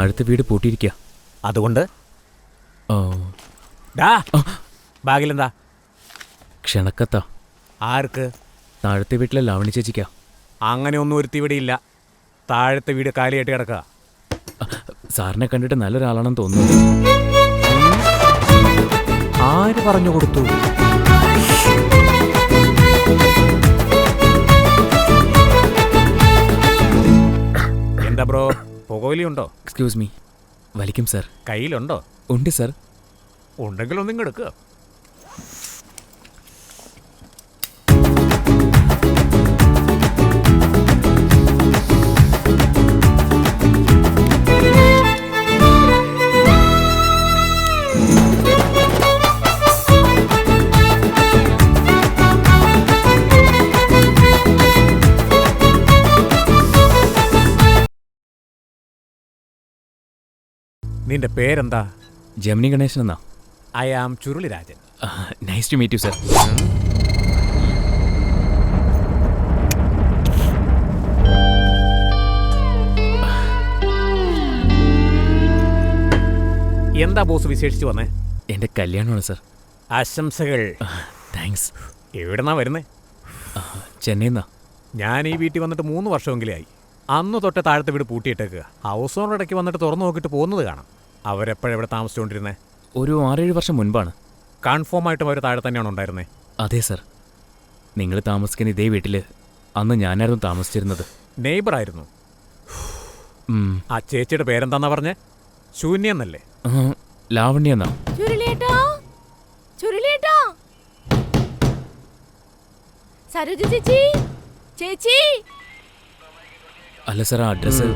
താഴത്തെ വീട് പൂട്ടിയിരിക്കുക. അതുകൊണ്ട് ബാഗിലെന്താ? ക്ഷണക്കത്താ. ആർക്ക്? താഴത്തെ വീട്ടിലെ ലാവണി ചേച്ചിക്കാ. അങ്ങനെ ഒന്നും ഒരുത്തി ഇവിടെ ഇല്ല. താഴത്തെ വീട് കാലിയായിട്ട് കിടക്കുക. സാറിനെ കണ്ടിട്ട് നല്ലൊരാളാണെന്ന് തോന്നുന്നു. ആര് പറഞ്ഞു കൊടുത്തു? എന്താ ബ്രോ, പുകവലിയുണ്ടോ? Excuse me. വലിക്കും സാർ. കയ്യിലുണ്ടോ? ഉണ്ട് സാർ. ഉണ്ടെങ്കിൽ ഒന്നും എടുക്കുക. നിന്റെ പേരെന്താ? ജമിനി ഗണേശൻ എന്നാ. I am Churulirajan. Nice to meet you sir. എന്താ ബോസ് വിശേഷിച്ച് വന്നേ? എൻ്റെ കല്യാണമാണ് സർ. ആശംസകൾ. താങ്ക്സ്. എവിടെന്നാ വരുന്നേ? ചെന്നൈന്നാ. ഞാൻ ഈ വീട്ടിൽ വന്നിട്ട് 3 വർഷമെങ്കിലും ആയി. അന്ന് തൊട്ട് താഴത്തെ വീട് പൂട്ടിയിട്ടേക്കുക. ഹൗസ് ഓണർ ഇടയ്ക്ക് വന്നിട്ട് തുറന്നു നോക്കിയിട്ട് പോകുന്നത് കാണാം. അവരെപ്പോഴെവിടെ താമസിച്ചുകൊണ്ടിരുന്നേ? ഒരു 6-7 വർഷം മുൻപാണ്. കൺഫേം ആയിട്ടും അവർ താഴെ തന്നെയാണ് ഉണ്ടായിരുന്നേ? അതെ സർ. നിങ്ങൾ താമസിക്കുന്ന ഇതേ വീട്ടിൽ അന്ന് ഞാനായിരുന്നു താമസിച്ചിരുന്നത്. നെയ്ബർ ആയിരുന്നു. ആ ചേച്ചിയുടെ പേരെന്താന്നാ പറഞ്ഞേ? ശൂന്യ എന്നല്ലേ? ലാവണ്യ എന്നാ. അല്ല സാർ, ആ അഡ്രസ്.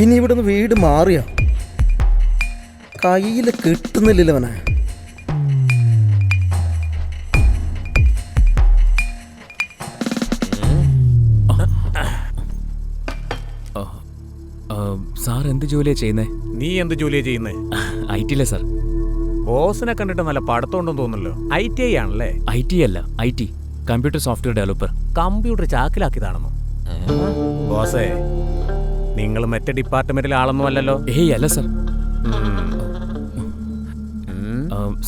ഇനി ഇവിടുന്ന് വീട് മാറിയ കയ്യിൽ കിട്ടുന്നില്ലവനെ. സാർ എന്ത് ജോലിയാ ചെയ്യുന്നേ? നീ എന്ത് ജോലിയാ ചെയ്യുന്നേ? IT സാർ. ബോസിനെ കണ്ടിട്ട് നല്ല പഠിത്തമുണ്ടെന്ന് തോന്നുന്നല്ലോ. ITI ആണല്ലേ? IT അല്ല, IT, computer software developer. Computer ചാക്കിലാക്കിയതാണെന്നോ? ബോസേ, നിങ്ങൾ മറ്റേ ഡിപ്പാർട്ട്മെന്റിലെ ആളൊന്നും അല്ലല്ലോ? ഏയ് അല്ല സാർ.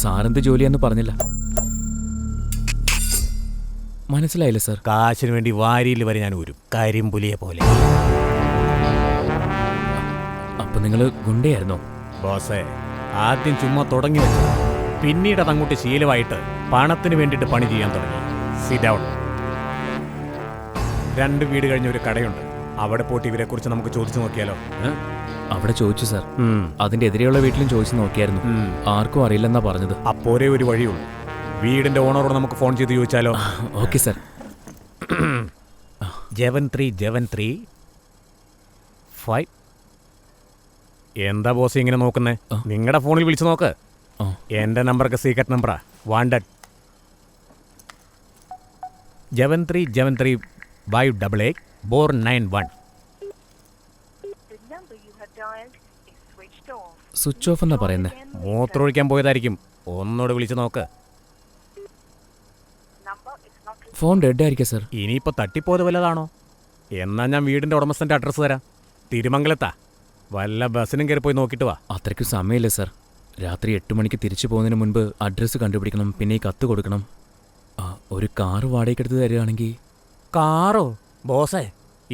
സാറെന്ത് ജോലിയാന്ന് പറഞ്ഞില്ല. മനസ്സിലായില്ല സാർ. കാശിന് വേണ്ടി വാരിയിൽ വരെ ഞാൻ ഊരും, കരിമ്പുലിയെ പോലെ. അപ്പൊ നിങ്ങൾ ഗുണ്ടയായിരുന്നോ? ബോസേ, ആദ്യം ചുമ്മാ തുടങ്ങി വെച്ചു, പിന്നീട് അതങ്ങോട്ട് ശീലമായിട്ട് പണത്തിന് വേണ്ടിയിട്ട് പണി ചെയ്യാൻ തുടങ്ങി. Sit down. 2 വീട് കഴിഞ്ഞ ഒരു കടയുണ്ട്. അവിടെ പോയിട്ട് ഇവരെ കുറിച്ച് നമുക്ക് ചോദിച്ചു നോക്കിയാലോ? അവിടെ ചോദിച്ചു സാർ. അതിന്റെ എതിരെയുള്ള വീട്ടിലും ചോദിച്ചു നോക്കിയായിരുന്നു. ആർക്കും അറിയില്ലെന്നാ പറഞ്ഞത്. അപ്പോരേ ഒരു വഴിയുള്ളൂ. വീടിന്റെ ഓണറോട് നമുക്ക് ഫോൺ ചെയ്ത് ചോദിച്ചാലോ? Okay sir. 7373 എന്താ ബോസ് ഇങ്ങനെ നോക്കുന്നേ? നിങ്ങളുടെ ഫോണിൽ വിളിച്ചു നോക്ക്. എന്റെ നമ്പറൊക്കെ സീക്രട്ട് നമ്പറാ, വാണ്ടഡ്. 7373589491. സ്വിച്ച് ഓഫ് എന്നാ പറയുന്നേ. മൂത്രമൊഴിക്കാൻ പോയതായിരിക്കും. ഒന്നോട് വിളിച്ചു നോക്ക്. ഫോൺ ഡെഡ് ആയിരിക്കും സാർ. ഇനിയിപ്പോൾ തട്ടിപ്പോയത് വല്ലതാണോ? എന്നാ ഞാൻ വീടിന്റെ ഉടമസ്ഥന്റെ അഡ്രസ്സ് തരാം. തിരുമംഗലത്താ. വല്ല ബസ്സിനും കയറി പോയി നോക്കിയിട്ട് വാ. അത്രയ്ക്കും സമയമില്ല സാർ. രാത്രി 8 മണിക്ക് തിരിച്ചു പോകുന്നതിന് മുൻപ് അഡ്രസ്സ് കണ്ടുപിടിക്കണം. പിന്നെ ഈ കത്ത് കൊടുക്കണം. ഒരു കാറ് വാടകയ്ക്കെടുത്ത് തരികയാണെങ്കിൽ. കാറോ? ബോസേ,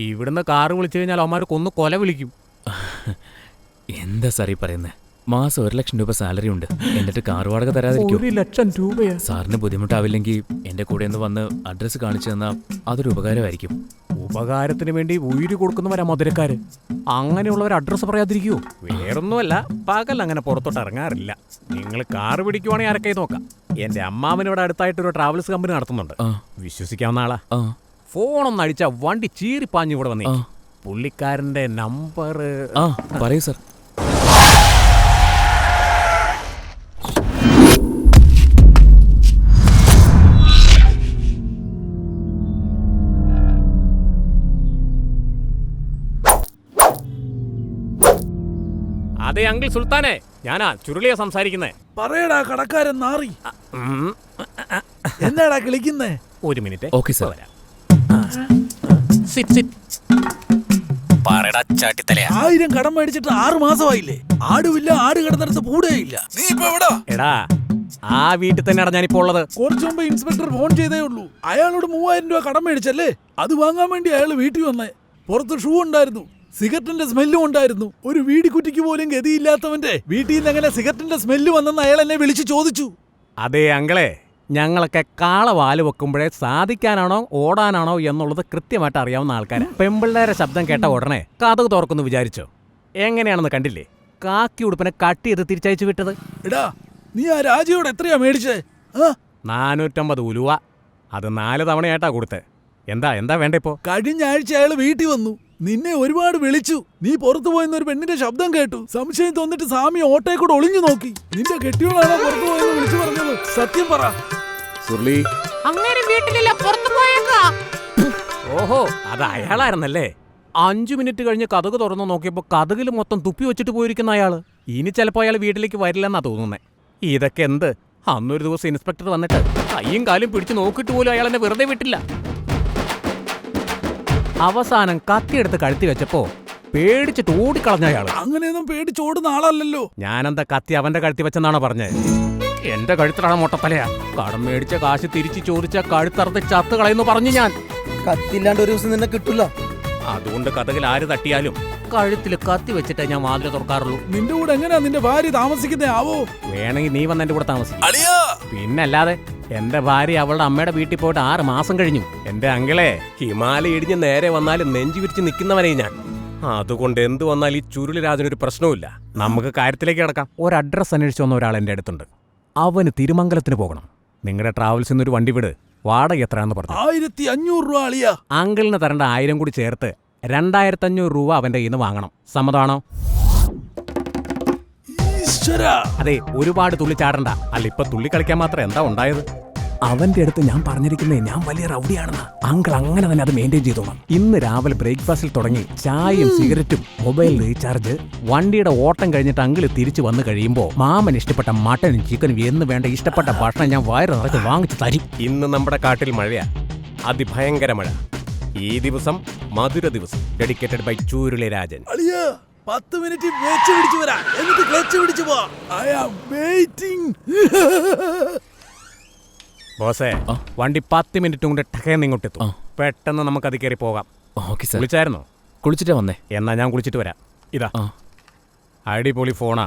ഇവിടുന്ന് കാറ് വിളിച്ചു കഴിഞ്ഞാൽ അവന്മാർ കൊന്നു കൊല വിളിക്കും. എന്താ സാർ ഈ പറയുന്നത്? മാസം 1 ലക്ഷം രൂപ സാലറി ഉണ്ട്. എന്നിട്ട് കാർ വാടക തരാതിരിക്കും? 1 ലക്ഷം രൂപയാ? സാറിന് ബുദ്ധിമുട്ടാവില്ലെങ്കിൽ എൻ്റെ കൂടെ ഒന്ന് വന്ന് അഡ്രസ്സ് കാണിച്ചു തന്നാൽ അതൊരു ഉപകാരമായിരിക്കും. ഉപകാരത്തിന് വേണ്ടി ഉയിര് കൊടുക്കുന്നവരാ മധുരക്കാര്. അങ്ങനെയുള്ളവർ അഡ്രസ്സ് പറയാതിരിക്കുവോ? വേറൊന്നുമല്ല, പകൽ അങ്ങനെ പുറത്തോട്ട് ഇറങ്ങാറില്ല. നിങ്ങൾ കാറ് പിടിക്കുവാണെങ്കിൽ ആരൊക്കെ നോക്കാം. എൻ്റെ അമ്മാവൻ ഇവിടെ അടുത്തായിട്ടൊരു ട്രാവൽസ് കമ്പനി നടത്തുന്നുണ്ട്. വിശ്വസിക്കാവുന്ന ആളാ. ഫോണൊന്ന് അടിച്ചാൽ വണ്ടി ചീറിപ്പാഞ്ഞു ഇവിടെ വന്നേ. പുള്ളിക്കാരൻ്റെ നമ്പർ പറയൂ സാർ. അതെ അങ്കിൾ സുൽത്താനെ, ഞാനാ ചുരുളിയാ സംസാരിക്കുന്നേ. പറയടാ കടക്കാരൻ നാറി. എന്താടാ കളിക്കുന്നേ? ഒരു minute. Okay sir. Sit sit. പറയടാ ചാട്ടിത്തലയാ. 1000 കടം മേടിച്ചിട്ട് 6 മാസമായില്ലേ? ആടുമില്ല, ആട് കിടന്നിടത്ത് പൂടേയില്ല. നീ ഇപ്പൊ എവിടാ? എടാ ആ വീട്ടിൽ തന്നെയാണ് ഞാനിപ്പോ ഉള്ളത്. കുറച്ചു മുമ്പ് ഇൻസ്പെക്ടർ ഫോൺ ചെയ്തേ ഉള്ളൂ. അയാളോട് 3000 രൂപ കടം മേടിച്ചല്ലേ? അത് വാങ്ങാൻ വേണ്ടി അയാൾ വീട്ടിൽ വന്നേ. പുറത്ത് ഷൂ ഉണ്ടായിരുന്നു, സിഗരറ്റിന്റെ സ്മെല്ലും ഉണ്ടായിരുന്നു. ഒരു വീടിക്കുറ്റിക്ക് പോലും ഗതിയില്ലാത്തവന്റെ വീട്ടിൽ നിന്ന് എങ്ങനെ സിഗരറ്റിന്റെ സ്മെല്ല് വന്നെന്ന് അയാൾ എന്നെ വിളിച്ചു ചോദിച്ചു. അതെ അങ്കിളെ, ഞങ്ങളൊക്കെ കാളവാല് വെക്കുമ്പോഴേ സാധിക്കാനാണോ ഓടാനാണോ എന്നുള്ളത് കൃത്യമായിട്ട് അറിയാവുന്ന ആൾക്കാരാ. പെമ്പിള്ളേരെ ശബ്ദം കേട്ട ഉടനെ കതക് തുറക്കുന്നു വിചാരിച്ചോ? എങ്ങനെയാണെന്ന് കണ്ടില്ലേ? കാക്കി ഉടുപ്പിനെ കട്ട് ചെയ്ത് തിരിച്ചയച്ചു വിട്ടത്. എടാ നീ ആ രാജയോട് എത്രയാ മേടിച്ചേ? 450 ഉലുവ. അത് 4 തവണയായിട്ടാ കൊടുത്തേ. എന്താ വേണ്ട ഇപ്പോ? കഴിഞ്ഞ ആഴ്ച അയാൾ വീട്ടിൽ വന്നു, നിന്നെ ഒരുപാട് വിളിച്ചു. നീ പുറത്തു പോയെന്ന് ഒരു പെണ്ണിന്റെ ശബ്ദം കേട്ടു. സംശയം തോന്നിട്ട് സ്വാമി ഓട്ടയെ കൂടെ ഒളിഞ്ഞു നോക്കി. നിന്റെ കെട്ടിയോളാണോ പുറത്തു പോയെന്ന് വിളിച്ചു പറഞ്ഞത്? സത്യം പറ. സുർലി, അങ്ങനെ വീട്ടിലില്ല, പുറത്തു പോയേക്കാ. ഓഹോ, അത് അയാളായിരുന്നല്ലേ. 5 മിനിറ്റ് കഴിഞ്ഞ് കതക് തുറന്നു നോക്കിയപ്പോ കതകിൽ മൊത്തം തുപ്പി വെച്ചിട്ട് പോയിരിക്കുന്ന അയാള്. ഇനി ചിലപ്പോ അയാൾ വീട്ടിലേക്ക് വരില്ലെന്നാ തോന്നുന്നേ. ഇതൊക്കെ എന്ത്? അന്നൊരു ദിവസം ഇൻസ്പെക്ടർ വന്നിട്ട് കയ്യും കാലും പിടിച്ച് നോക്കിയിട്ട് പോലും അയാൾ എന്നെ വെറുതെ വിട്ടില്ല. അവസാനം കത്തിയെടുത്ത് കഴുത്തി വെച്ചപ്പോ പേടിച്ചിട്ട് ഓടിക്കളഞ്ഞ അയാള്. അങ്ങനെയൊന്നും പേടിച്ചോടുന്ന ആളല്ലല്ലോ. ഞാനെന്താ കത്തി അവന്റെ കഴുത്തി വെച്ചെന്നാണോ പറഞ്ഞത്? എന്റെ കഴുത്തിലാണ് മൊട്ടത്തലയാ. കടം മേടിച്ച കാശ് തിരിച്ചു ചോദിച്ച കഴുത്തറുത്ത് ചത്ത് കളയെന്ന് പറഞ്ഞു ഞാൻ. കത്തില്ലാണ്ട് ഒരു ദിവസം നിന്നെ കിട്ടില്ല. അതുകൊണ്ട് കഥകിൽ ആര് തട്ടിയാലും കഴുത്തിൽ കത്തി വെച്ചിട്ടേ ഞാൻ വാതിൽ തുറക്കാറുള്ളൂ. നിന്റെ കൂടെ എങ്ങനെയാ നിന്റെ ഭാര്യ താമസിക്കുന്നേ ആവോ? വേണമെങ്കിൽ നീ വന്ന് എന്റെ കൂടെ താമസിക്കും. പിന്നല്ലാതെ. എന്റെ ഭാര്യ അവളുടെ അമ്മയുടെ വീട്ടിൽ പോയിട്ട് 6 മാസം കഴിഞ്ഞു. എന്റെ അങ്കിളെ, ഹിമാലയ ഇടിഞ്ഞ് നേരെ വന്നാലും നെഞ്ചു വിരിച്ച് നിൽക്കുന്നവനെ ഞാൻ. അതുകൊണ്ട് എന്ത് വന്നാൽ ഈ ചുരുളി രാജനൊരു പ്രശ്നവുമില്ല. നമുക്ക് കാര്യത്തിലേക്ക് കിടക്കാം. ഒരു അഡ്രസ് അന്വേഷിച്ചു വന്ന ഒരാൾ എന്റെ അടുത്തുണ്ട്. അവന് തിരുമംഗലത്തിന് പോകണം. നിങ്ങളുടെ ട്രാവൽസിൽ നിന്നൊരു വണ്ടി വിട്. വാടക എത്രയാണെന്ന് പറഞ്ഞു. 1500 രൂപ അളിയാ. അങ്കിളിന് തരേണ്ട 1000 കൂടി ചേർത്ത് 2500 രൂപ അവന്റെ കയ്യിൽ നിന്ന് വാങ്ങണം. സമ്മതമാണോ? അതെ, ഒരുപാട് തുള്ളി ചാടണ്ട. അല്ല, ഇപ്പൊ തുള്ളി കളിക്കാൻ മാത്രം എന്താ ഉണ്ടായത്? അവന്റെ അടുത്ത് ഞാൻ പറഞ്ഞിരിക്കുന്നേ ഞാൻ വലിയ റൗഡിയാണെന്ന്. അങ്കിൾ അങ്ങനെ തന്നെ അത് മെയിൻറ്റെയിൻ ചെയ്തോളാം. ഇന്ന് രാവിലെ ബ്രേക്ക്ഫാസ്റ്റിൽ തുടങ്ങി ചായയും സിഗരറ്റും മൊബൈൽ റീചാർജ്, വണ്ടിയുടെ ഓട്ടം കഴിഞ്ഞിട്ട് അങ്കിൾ തിരിച്ചു വന്നു കഴിയുമ്പോൾ മാമൻ ഇഷ്ടപ്പെട്ട മട്ടനും ചിക്കനും എന്ന് വേണ്ട ഇഷ്ടപ്പെട്ട ഭക്ഷണം ഞാൻ വയറ് നിറച്ച് വാങ്ങിച്ചു തരും. ഇന്ന് നമ്മുടെ കാട്ടിൽ മഴയാ, അതിഭയങ്കര മഴ. ഈ ദിവസം മധുര ദിവസം, ഡെഡിക്കേറ്റഡ് ബൈ ചൂരുളി രാജൻ. 10 മിനിറ്റ് വെച്ച് പിടിച്ചു വരാ, എന്നിട്ട് ക്ലച്ച് പിടിച്ചു പോ. I am waiting. ബോസേ, വണ്ടി 10 മിനിറ്റ് കൊണ്ട് ടക്കേന്ന് ഇങ്ങോട്ടെത്തും. പെട്ടെന്ന് നമുക്ക് അത് കയറി പോകാം. Okay sir. കുളിച്ചായിരുന്നോ? കുളിച്ചിട്ടാ വന്നേ. എന്നാ ഞാൻ കുളിച്ചിട്ട് വരാം. ഇതാ അടിപൊളി ഫോണാ.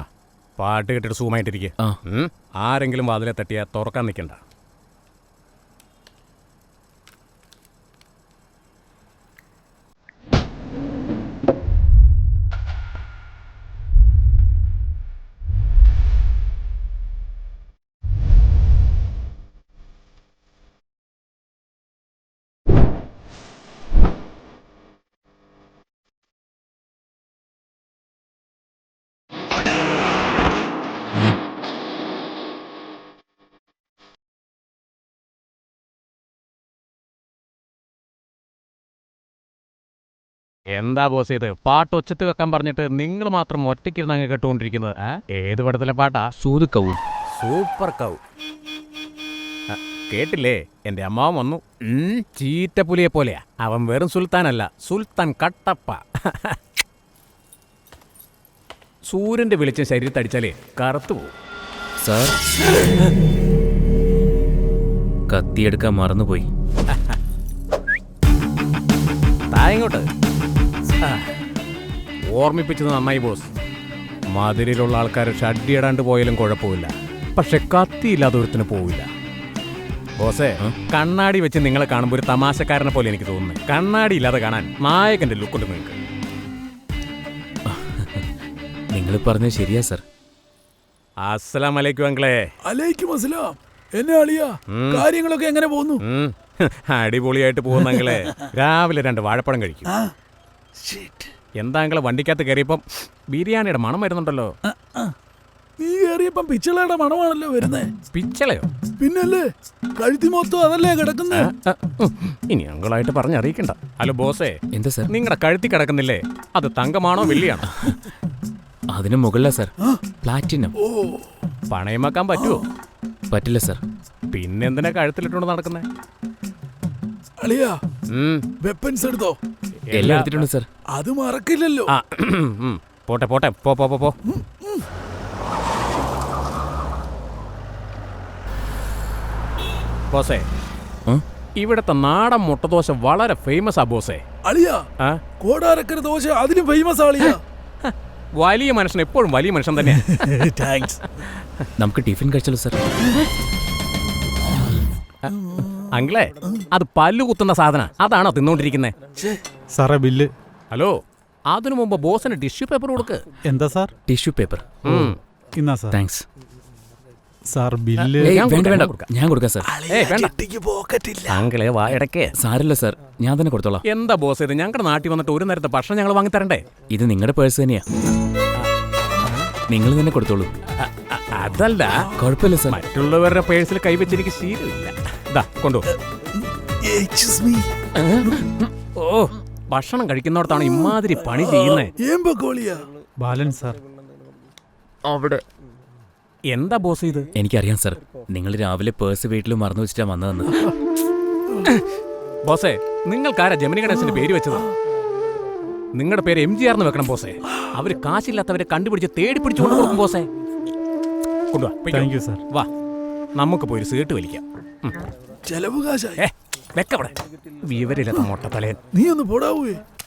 പാട്ട് കേട്ടിട്ട് സൂമായിട്ടിരിക്കുക. ആരെങ്കിലും വാതിലെ തട്ടിയാ തുറക്കാൻ നിൽക്കണ്ട. എന്താ ബോസ് ഇത്? പാട്ട് ഒച്ചത്ത് വെക്കാൻ പറഞ്ഞിട്ട് നിങ്ങൾ മാത്രം ഒറ്റയ്ക്കിരുന്ന് അങ്ങ് കേട്ടുകൊണ്ടിരിക്കുന്നത്? ഏത് പടത്തിലെ പാട്ടാ? സൂതുക്കവും. സൂപ്പർ കൗ. കേട്ടില്ലേ? എന്റെ അമ്മാവൻ വന്നു. ചീറ്റപ്പുലിയെ പോലെയാ. അവൻ വെറും സുൽത്താനല്ല, സുൽത്താൻ കട്ടപ്പ. സൂര്യന്റെ വെളിച്ചം ശരീരത്തടിച്ചാലേ കറുത്തു പോവും. സാർ, കത്തിയെടുക്കാൻ മറന്നുപോയി. തായങ്ങോട്ട്. ഓർമ്മിപ്പിച്ചത് നന്നായി ബോസ്. മധുരയിലുള്ള ആൾക്കാർ ഷഡ്ഡിയിടാണ്ട് പോയാലും കുഴപ്പമില്ല, പക്ഷെ കത്തിയില്ലാതെ ഒരുത്തിന് പോവില്ല. ബോസേ, കണ്ണാടി വെച്ച് നിങ്ങളെ കാണുമ്പോൾ ഒരു തമാശക്കാരനെ പോലെ എനിക്ക് തോന്നുന്നു. കണ്ണാടി ഇല്ലാതെ കാണാൻ നായകന്റെ ലുക്കുണ്ട് നിങ്ങൾക്ക്. നിങ്ങൾ പറഞ്ഞത് ശരിയാ സാർ. അസ്സലാം അലൈക്കും അങ്കിളേ. അലൈക്കും അസ്സലാം. എന്നെ അളിയാ, കാര്യങ്ങളൊക്കെ എങ്ങനെ പോകുന്നു? അടിപൊളിയായിട്ട് പോകുന്ന അങ്കിളെ. രാവിലെ 2 വാഴപ്പഴം കഴിക്കും. എന്താ അങ്കിളെ, വണ്ടിക്കകത്ത് കയറിയപ്പം ബിരിയാണിയുടെ മണം വരുന്നുണ്ടല്ലോ. നീ കയറിയപ്പം പിച്ചളയുടെ മണമാണല്ലോ വരുന്നേ. പിച്ചളയോ? പിന്നല്ലേ, കഴുത്തി മൊത്തം അതല്ലേ കിടക്കുന്നേ. ഇനി അങ്കിളായിട്ട് പറഞ്ഞറിയിക്കണ്ട. ഹലോ ബോസേ. എന്താ സാർ? നിങ്ങളുടെ കഴുത്തി കിടക്കുന്നില്ലേ, അത് തങ്കമാണോ വെള്ളിയാണോ? അതിന് മുകളിലാ സാർ. പ്ലാറ്റിനം. ഓ പണയം വെക്കാൻ പറ്റുമോ? പറ്റില്ല സാർ. പിന്നെന്തിനാ കഴുത്തിലിട്ടുകൊണ്ട് നടക്കുന്നേ? അളിയാ വെപ്പൻസ് എടുത്തോ? എല്ലാം എടുത്തിട്ടുണ്ട് സാർ. അത് മറക്കില്ലല്ലോ. ആ പോട്ടെ പോട്ടെ പോ പോ പോ പോ. ബോസേ, ഇവിടത്തെ നാടൻ മുട്ടദോശ വളരെ ഫേമസ് ആ ബോസേ. അളിയാ ആ കോടാരക്കര ദോശ അതിലും ഫേമസ് ആളിയാ. വലിയ മനുഷ്യൻ എപ്പോഴും വലിയ മനുഷ്യൻ തന്നെയാ. താങ്ക്സ്. നമുക്ക് ടിഫിൻ കഴിച്ചല്ലോ സാർ. അങ്കിളെ, അത് പല്ലു കുത്തുന്ന സാധന, അതാണോ തിന്നോണ്ടിരിക്കുന്നേ? സാറേ ബില്ല്. ഹലോ, അതിനു മുമ്പ് ബോസിന് ടിഷ്യൂ പേപ്പർ കൊടുക്ക്. എന്താ സാർ? Tissue paper. ഇന്നാ സാർ. താങ്ക്സ്. Sir bill. ഏയ്, ഞാൻ വേണ്ട വേണ്ട, കൊടുക്കാം. ഞാൻ കൊടുക്കാം സാർ. ഏയ് വേണ്ട. ചിട്ടിക്ക് പോക്കറ്റില്ല. അങ്കിളെ വായടക്കേ. സാരില്ല സാർ, ഞാൻ തന്നെ കൊടുത്തോളാം. എന്താ ബോസ് ഇത്? ഞങ്ങളുടെ നാട്ടിൽ വന്നിട്ട് ഒരു നേരത്തെ ഭക്ഷണം ഞങ്ങൾ വാങ്ങി തരണ്ടേ? ഇത് നിങ്ങളുടെ പേഴ്സ് തന്നെയാ, നിങ്ങൾ തന്നെ കൊടുത്തോളൂ. അതല്ല, കുഴപ്പമില്ല സാർ. മറ്റുള്ളവരുടെ പേഴ്സിൽ കൈവച്ചെനിക്ക് ശീലമില്ല. ഇതാ കൊണ്ടു. Excuse me. ഓ, ഭക്ഷണം കഴിക്കുന്നിടത്താണ് ഇമാതിരി പണി ചെയ്യുന്നേ. ഏം പക്കോളിയാ? ബാലൻ സാർ. എന്താ ബോസ് ഇത്? എനിക്കറിയാം സാർ, നിങ്ങൾ രാവിലെ പേഴ്സ് വീട്ടിൽ മറന്നു വെച്ചിട്ടാ വന്നതെന്ന്. ബോസേ, നിങ്ങൾക്കാരാ ജമിനി ഗണേശന്റെ പേര് വെച്ചത്? നിങ്ങളുടെ പേര് MGR എന്ന് വെക്കണം ബോസേ. അവര് കാശില്ലാത്തവരെ കണ്ടുപിടിച്ച് തേടി പിടിച്ചു കൊണ്ട് കൊടുക്കും ബോസേ. കൊണ്ടുവാ. Thank you sir. വാ, നമുക്ക് പോയി ഒരു സീട്ട് വലിക്കാം. ചെലവ് കാശായി. വെക്കവിടെ വിവരില്ലാത്ത മൊട്ടത്തലയൻ. നീ ഒന്ന് പോടാവേ.